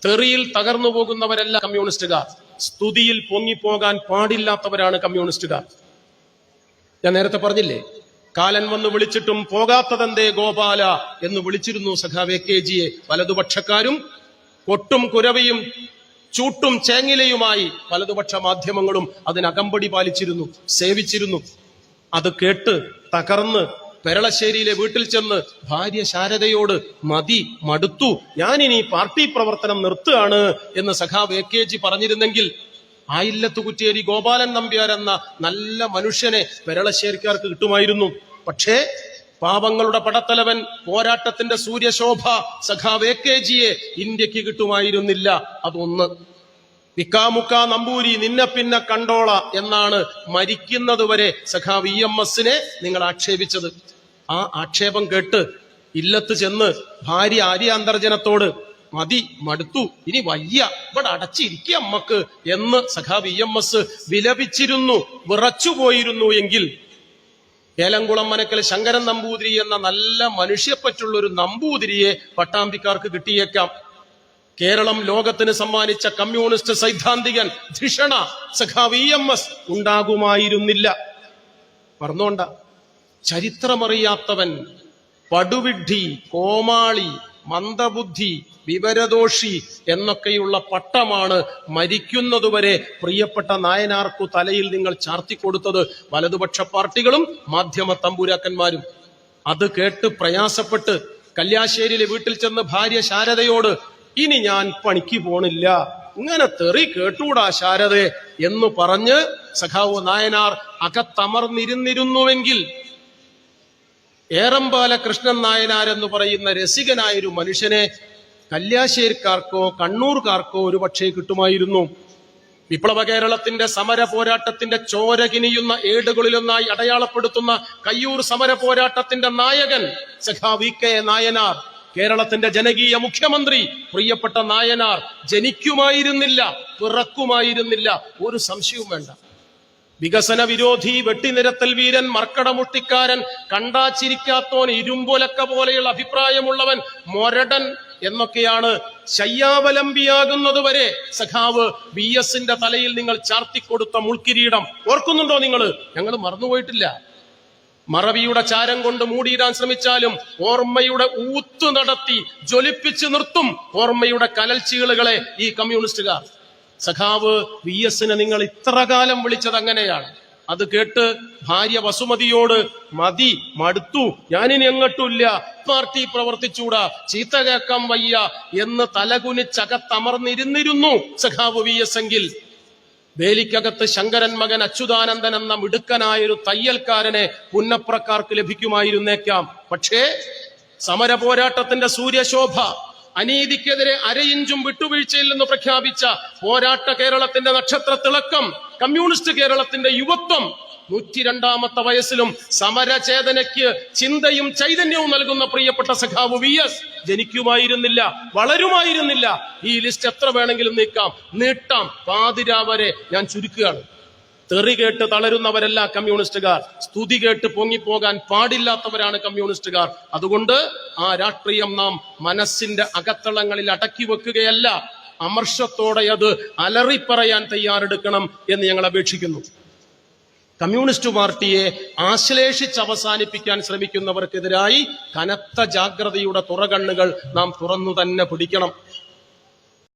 തെറിയിൽ തകർന്നു പോകുന്നവരല്ല കമ്മ്യൂണിസ്റ്റുകാർ. സ്തുതിയിൽ പൊങ്ങിപ്പോകാൻ പാടില്ലാത്തവരാണ് കമ്മ്യൂണിസ്റ്റുകാർ. ഞാൻ നേരത്തെ പറഞ്ഞില്ലേ, കാലൻ വന്ന് വിളിച്ചിട്ടും പോകാത്തതെന്തേ ഗോപാല എന്ന് വിളിച്ചിരുന്നു സഖാവ് AKGയെ വലതുപക്ഷക്കാരും. കൊട്ടും കുരവയും ചൂട്ടും ചേങ്ങിലയുമായി വലതുപക്ഷ മാധ്യമങ്ങളും അതിനകമ്പടി പാലിച്ചിരുന്നു, സേവിച്ചിരുന്നു. അത് കേട്ട് തകർന്ന് പെരളശ്ശേരിയിലെ വീട്ടിൽ ചെന്ന് ഭാര്യ ശാരദയോട് മതി, മടുത്തു, ഞാനിനി പാർട്ടി പ്രവർത്തനം നിർത്തുകയാണ് എന്ന് സഖാവ് AKG പറഞ്ഞിരുന്നെങ്കിൽ ആയില്ലത്ത് കുറ്റേരി ഗോപാലൻ നമ്പ്യാർ എന്ന നല്ല മനുഷ്യനെ പെരളശ്ശേരിക്കാർക്ക് കിട്ടുമായിരുന്നു. പക്ഷേ പാവങ്ങളുടെ പടത്തലവൻ, പോരാട്ടത്തിന്റെ സൂര്യശോഭ സഖാവ് AKGയെ ഇന്ത്യക്ക് കിട്ടുമായിരുന്നില്ല. അതൊന്ന്. വിക്കാമുക്ക നമ്പൂരി നിന്നെ പിന്നെ കണ്ടോള എന്നാണ് മരിക്കുന്നതുവരെ സഖാവ് EMSനെ നിങ്ങൾ ആക്ഷേപിച്ചത്. ആ ആക്ഷേപം കേട്ട് ഇല്ലത്ത് ചെന്ന് ഭാര്യ ആര്യാന്തർജനത്തോട് മതി, മടുത്തു, ഇനി വയ്യ, ഇവിടെ അടച്ചിരിക്കുക അമ്മക്ക് എന്ന് സഖാവ് EMS വിലപിച്ചിരുന്നു, വിറച്ചുപോയിരുന്നു എങ്കിൽ ഏലംകുളം മനക്കൽ ശങ്കരൻ നമ്പൂതിരി എന്ന നല്ല മനുഷ്യപ്പറ്റുള്ള ഒരു നമ്പൂതിരിയെ പട്ടാമ്പിക്കാർക്ക് കിട്ടിയേക്കാം. കേരളം ലോകത്തിന് സമ്മാനിച്ച കമ്മ്യൂണിസ്റ്റ് സൈദ്ധാന്തികൻ ധിഷണ സഖാവ് EMS ഉണ്ടാകുമായിരുന്നില്ല. പറഞ്ഞോണ്ട, ചരിത്രമറിയാത്തവൻ, പടുവിഡ്ഢി, കോമാളി, മന്ദബുദ്ധി, വിവരദോഷി എന്നൊക്കെയുള്ള പട്ടമാണ് മരിക്കുന്നതുവരെ പ്രിയപ്പെട്ട നായനാർക്കു തലയിൽ നിങ്ങൾ ചാർത്തിക്കൊടുത്തത് വലതുപക്ഷ പാർട്ടികളും മാധ്യമ തമ്പുരാക്കന്മാരും. അത് കേട്ട് പ്രയാസപ്പെട്ട് കല്യാശ്ശേരിയിലെ വീട്ടിൽ ചെന്ന് ഭാര്യ ശാരദയോട് ഇനി ഞാൻ പണിക്ക് പോണില്ല, ഇങ്ങനെ തെറി കേട്ടൂടാ ശാരദേ എന്ന് പറഞ്ഞ് സഖാവ് നായനാർ അകത്തമർന്നിരുന്നിരുന്നുവെങ്കിൽ ഏറമ്പാല കൃഷ്ണൻ നായനാർ എന്ന് പറയുന്ന രസികനായൊരു മനുഷ്യനെ കല്യാശ്ശേരിക്കാർക്കോ കണ്ണൂർക്കാർക്കോ ഒരു പക്ഷേ കിട്ടുമായിരുന്നു. വിപ്ലവ കേരളത്തിന്റെ സമര പോരാട്ടത്തിന്റെ ചോര കിനിയുന്ന ഏടുകളിലൊന്നായി അടയാളപ്പെടുത്തുന്ന കയ്യൂർ സമര പോരാട്ടത്തിന്റെ നായകൻ സഖാവ് VK നായനാർ, കേരളത്തിന്റെ ജനകീയ മുഖ്യമന്ത്രി പ്രിയപ്പെട്ട നായനാർ ജനിക്കുമായിരുന്നില്ല, പിറക്കുമായിരുന്നില്ല, ഒരു സംശയവും വേണ്ട. വികസന വിരോധി, വെട്ടിനിരത്തൽ വീരൻ, മർക്കടമുട്ടിക്കാരൻ, കണ്ടാച്ചിരിക്കാത്തോൻ, ഇരുമ്പൊലക്ക പോലെയുള്ള അഭിപ്രായമുള്ളവൻ, മൊരടൻ എന്നൊക്കെയാണ് ശയ്യാവലംബിയാകുന്നത് വരെ സഖാവ് VSന്റെ തലയിൽ നിങ്ങൾ ചാർത്തിക്കൊടുത്ത മുൾക്കിരീടം ഓർക്കുന്നുണ്ടോ നിങ്ങൾ? ഞങ്ങൾ മറന്നുപോയിട്ടില്ല. മറവിയുടെ ചാരം കൊണ്ട് മൂടിയിടാൻ ശ്രമിച്ചാലും ഓർമ്മയുടെ ഊത്തു നടത്തി ജ്വലിപ്പിച്ചു നിർത്തും ഓർമ്മയുടെ കലൽച്ചീളുകളെ ഈ കമ്മ്യൂണിസ്റ്റുകാർ. സഖാവ് VSനെ നിങ്ങൾ ഇത്ര കാലം വിളിച്ചത് അങ്ങനെയാണ്. അത് കേട്ട് ഭാര്യ വസുമതിയോട് മതി, മടുത്തു, ഞാനിനി എങ്ങോട്ടുമില്ല, പാർട്ടി പ്രവർത്തിച്ചൂടാ, ചീത്ത കേൾക്കാൻ വയ്യ എന്ന് തലകുനിച്ചകത്തമർന്നിരുന്നിരുന്നു സഖാവ് VS എങ്കിൽ വേലിക്കകത്ത് ശങ്കരൻ മകൻ അച്യുതാനന്ദൻ എന്ന മിടുക്കനായൊരു തയ്യൽക്കാരനെ പുന്നപ്രക്കാർക്ക് ലഭിക്കുമായിരുന്നേക്കാം. പക്ഷേ സമര പോരാട്ടത്തിന്റെ സൂര്യശോഭ, അനീതിക്കെതിരെ അരയിഞ്ചും വിട്ടുവീഴ്ചയില്ലെന്ന് പ്രഖ്യാപിച്ച പോരാട്ട കേരളത്തിന്റെ നക്ഷത്ര തിളക്കം, കമ്മ്യൂണിസ്റ്റ് കേരളത്തിന്റെ യുവത്വം 102ാമത്തെ വയസ്സിലും സമരചേതനയ്ക്ക് ചിന്തയും ചൈതന്യവും നൽകുന്ന പ്രിയപ്പെട്ട സഖാവ് VS ജനിക്കുമായിരുന്നില്ല, വളരുമായിരുന്നില്ല. ഈ ലിസ്റ്റ് എത്ര വേണമെങ്കിലും നീട്ടാം, പാതിരാവരെ ഞാൻ ചുരുക്കുകയാണ്. തെറി കേട്ട് തളരുന്നവരല്ല കമ്മ്യൂണിസ്റ്റുകാർ, സ്തുതി കേട്ട് പൊങ്ങിപ്പോകാൻ പാടില്ലാത്തവരാണ് കമ്മ്യൂണിസ്റ്റുകാർ. അതുകൊണ്ട് ആ രാഷ്ട്രീയം നാം മനസ്സിന്റെ അകത്തളങ്ങളിൽ അടക്കി വെക്കുകയല്ല, അമർഷത്തോടെ അത് അലറിപ്പറയാൻ തയ്യാറെടുക്കണം എന്ന് ഞങ്ങൾ അപേക്ഷിക്കുന്നു. കമ്മ്യൂണിസ്റ്റ് പാർട്ടിയെ ആശ്ലേഷിച്ച് അവസാനിപ്പിക്കാൻ ശ്രമിക്കുന്നവർക്കെതിരായി കനത്ത ജാഗ്രതയുടെ തുറകണ്ണുകൾ നാം തുറന്നു തന്നെ പിടിക്കണം.